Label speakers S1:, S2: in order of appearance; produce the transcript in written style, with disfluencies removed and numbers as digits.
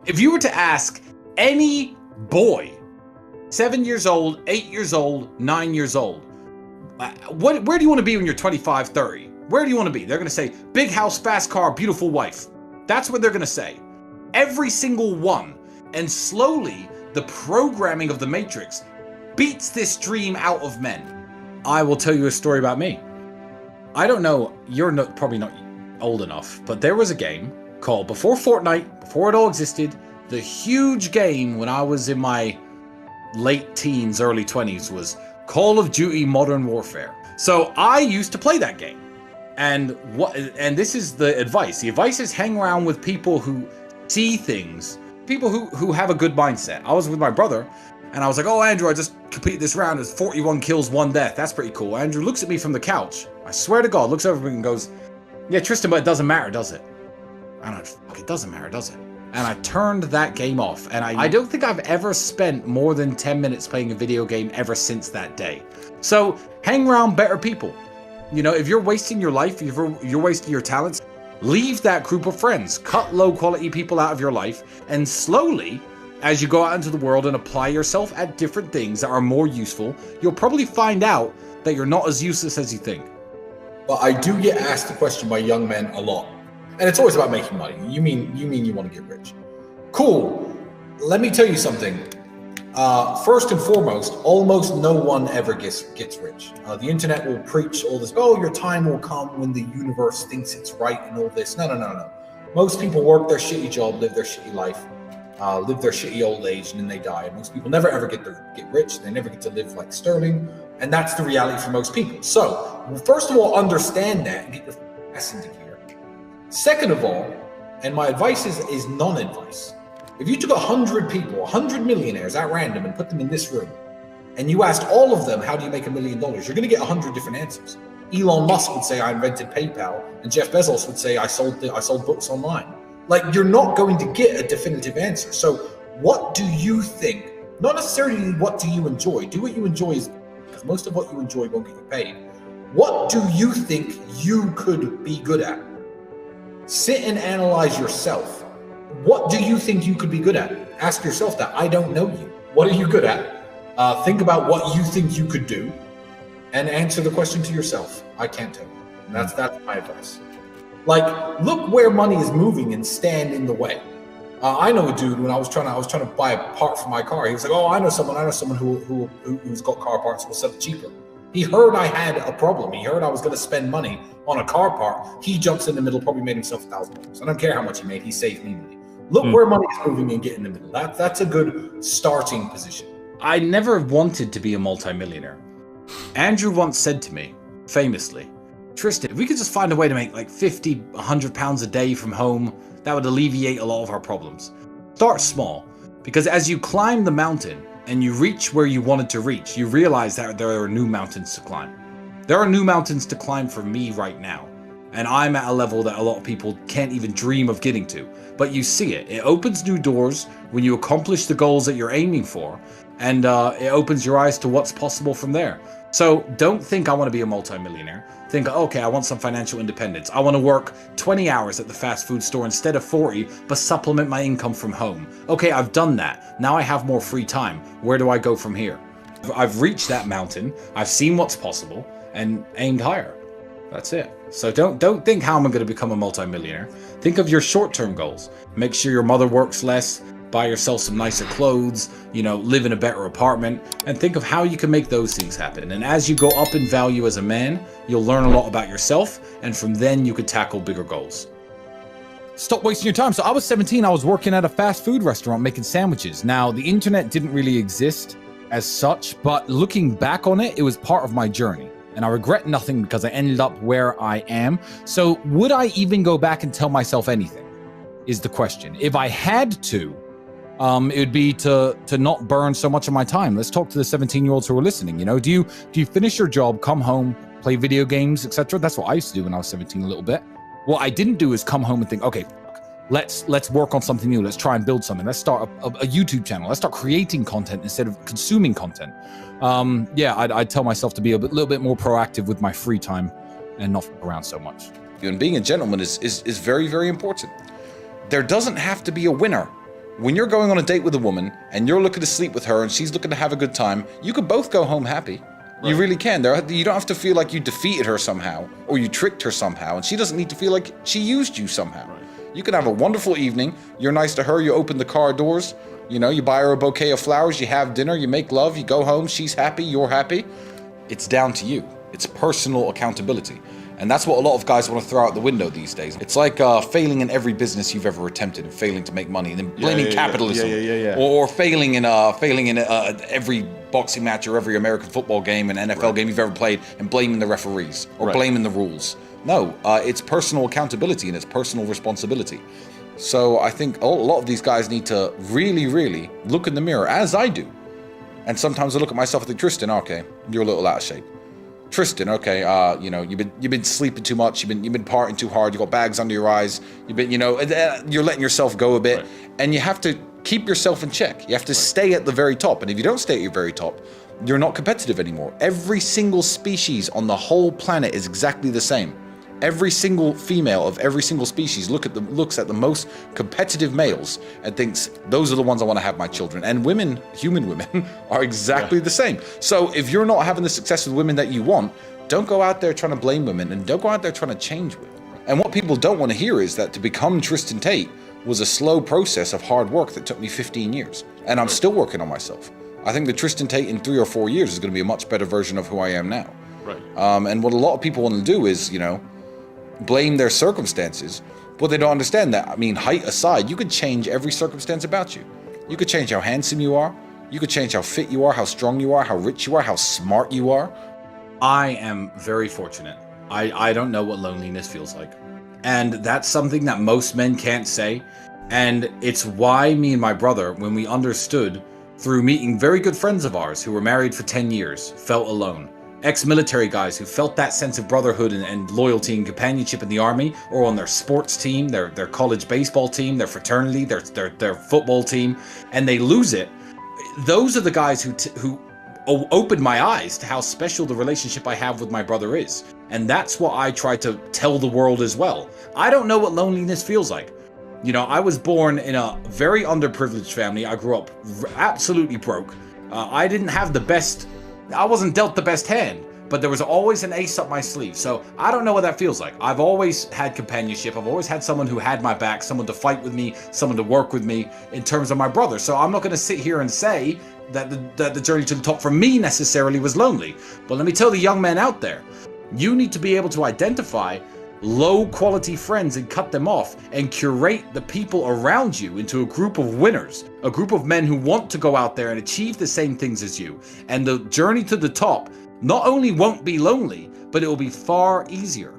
S1: If you were to ask any boy, 7 years old, 8 years old, 9 years old, where do you want to be when you're 25, 30? Where do you want to be? They're going to say, big house, fast car, beautiful wife. That's what they're going to say. Every single one. And slowly, the programming of the Matrix beats this dream out of men. I will tell you a story about me. I don't know, probably not old enough, but there was a game called, before Fortnite, before it all existed, the huge game when I was in my late teens, early 20s was Call of Duty Modern Warfare. So I used to play that game. And this is the advice. The advice is hang around with people who see things, people who have a good mindset. I was with my brother, and I was like, oh, Andrew, I just completed this round. It's 41 kills, 1 death. That's pretty cool. Andrew looks at me from the couch. I swear to God, looks over at me and goes, yeah, Tristan, but it doesn't matter, does it? And I'm like, it doesn't matter, does it? And I turned that game off. And I don't think I've ever spent more than 10 minutes playing a video game ever since that day. So hang around better people. You know, if you're wasting your life, if you're wasting your talents, leave that group of friends. Cut low quality people out of your life. And slowly, as you go out into the world and apply yourself at different things that are more useful, you'll probably find out that you're not as useless as you think.
S2: Well, I do get asked the question by young men a lot. And it's always about making money. You mean you want to get rich. Cool. Let me tell you something. First and foremost, almost no one ever gets rich. The internet will preach all this, oh, your time will come when the universe thinks it's right and all this. No. Most people work their shitty job, live their shitty life, live their shitty old age, and then they die. And most people never ever get rich. They never get to live like Sterling. And that's the reality for most people. So, first of all, understand that and get your ass into gear. Second of all, and my advice is non-advice. If you took 100 people, 100 millionaires at random and put them in this room, and you asked all of them, how do you make $1 million? You're going to get 100 different answers. Elon Musk would say, I invented PayPal, and Jeff Bezos would say, I sold books online. Like, you're not going to get a definitive answer. So what do you think? Not necessarily what do you enjoy. Do what you enjoy, because most of what you enjoy won't get you paid. What do you think you could be good at? Sit and analyze yourself. What do you think you could be good at? Ask yourself that. I don't know you. What are you good at? Think about what you think you could do and answer the question to yourself. I can't tell you. And that's my advice. Like, look where money is moving and stand in the way. I know a dude when I was trying to buy a part for my car. He was like, oh, I know someone who's got car parts, will sell it cheaper. He heard I had a problem. He heard I was going to spend money on a car part. He jumps in the middle, probably made himself $1,000. I don't care how much he made. He saved me money. Look where money is moving and get in the middle. That's a good starting position.
S1: I never wanted to be a multimillionaire. Andrew once said to me, famously, Tristan, if we could just find a way to make like 50, 100 pounds a day from home, that would alleviate a lot of our problems. Start small, because as you climb the mountain and you reach where you wanted to reach, you realize that there are new mountains to climb. There are new mountains to climb for me right now. And I'm at a level that a lot of people can't even dream of getting to. But you see it. It opens new doors when you accomplish the goals that you're aiming for. And it opens your eyes to what's possible from there. So don't think I want to be a multimillionaire. Think, okay, I want some financial independence. I want to work 20 hours at the fast food store instead of 40, but supplement my income from home. Okay, I've done that. Now I have more free time. Where do I go from here? I've reached that mountain. I've seen what's possible and aimed higher. That's it. So don't think how am I going to become a multimillionaire. Think of your short-term goals. Make sure your mother works less, buy yourself some nicer clothes, live in a better apartment, and think of how you can make those things happen. And as you go up in value as a man, you'll learn a lot about yourself, and from then you could tackle bigger goals. Stop wasting your time. So I was 17, I was working at a fast food restaurant making sandwiches. Now, the internet didn't really exist as such, but looking back on it, it was part of my journey. And I regret nothing because I ended up where I am. So would I even go back and tell myself anything is the question. If I had to, it would be to not burn so much of my time. Let's talk to the 17-year-olds who are listening. Do you finish your job, come home, play video games, etc.? That's what I used to do when I was 17 a little bit. What I didn't do is come home and think, okay, let's work on something new. Let's try and build something. Let's start a YouTube channel. Let's start creating content instead of consuming content. I'd tell myself to be a little bit more proactive with my free time and not around so much. And being a gentleman is very, very important.
S3: there doesn't have to be a winner. When you're going on a date with a woman and you're looking to sleep with her and she's looking to have a good time, you could both go home happy. Right. You really can. You don't have to feel like you defeated her somehow or you tricked her somehow, and she doesn't need to feel like she used you somehow. Right. You can have a wonderful evening. You're nice to her. You open the car doors. You know, you buy her a bouquet of flowers. You have dinner. You make love. You go home. She's happy. You're happy. It's down to you. It's personal accountability. And that's what a lot of guys want to throw out the window these days. It's like failing in every business you've ever attempted and failing to make money, and then blaming capitalism, or failing in every boxing match or every American football game and NFL game you've ever played and blaming the referees or blaming the rules. No, it's personal accountability and it's personal responsibility. So I think a lot of these guys need to really, really look in the mirror, as I do. And sometimes I look at myself and think, Tristan, okay, you're a little out of shape. Tristan, okay, you've been sleeping too much, you've been partying too hard, you got bags under your eyes, you're letting yourself go a bit, and you have to keep yourself in check. You have to stay at the very top, and if you don't stay at your very top, you're not competitive anymore. Every single species on the whole planet is exactly the same. Every single female of every single species looks at the most competitive males and thinks, those are the ones I want to have my children. And women, human women, are exactly the same. So if you're not having the success with women that you want, don't go out there trying to blame women, and don't go out there trying to change women. And what people don't want to hear is that to become Tristan Tate was a slow process of hard work that took me 15 years. And I'm still working on myself. I think the Tristan Tate in 3 or 4 years is going to be a much better version of who I am now. Right. And what a lot of people want to do is, blame their circumstances, but they don't understand that. I mean, height aside, you could change every circumstance about you. You could change how handsome you are. You could change how fit you are, how strong you are, how rich you are, how smart you are.
S1: I am very fortunate. I don't know what loneliness feels like. And that's something that most men can't say. And it's why me and my brother, when we understood through meeting very good friends of ours who were married for 10 years, felt alone. Ex-military guys who felt that sense of brotherhood and loyalty and companionship in the army, or on their sports team, their college baseball team, their fraternity, their football team, and they lose it. Those are the guys who opened my eyes to how special the relationship I have with my brother is. And that's what I try to tell the world as well. I don't know what loneliness feels like. I was born in a very underprivileged family. I grew up absolutely broke. I didn't have the best... I wasn't dealt the best hand, but there was always an ace up my sleeve. So I don't know what that feels like. I've always had companionship. I've always had someone who had my back, someone to fight with me, someone to work with me in terms of my brother. So I'm not going to sit here and say that the journey to the top for me necessarily was lonely. But let me tell the young men out there, you need to be able to identify low quality friends and cut them off and curate the people around you into a group of winners, a group of men who want to go out there and achieve the same things as you. And the journey to the top not only won't be lonely, but it will be far easier.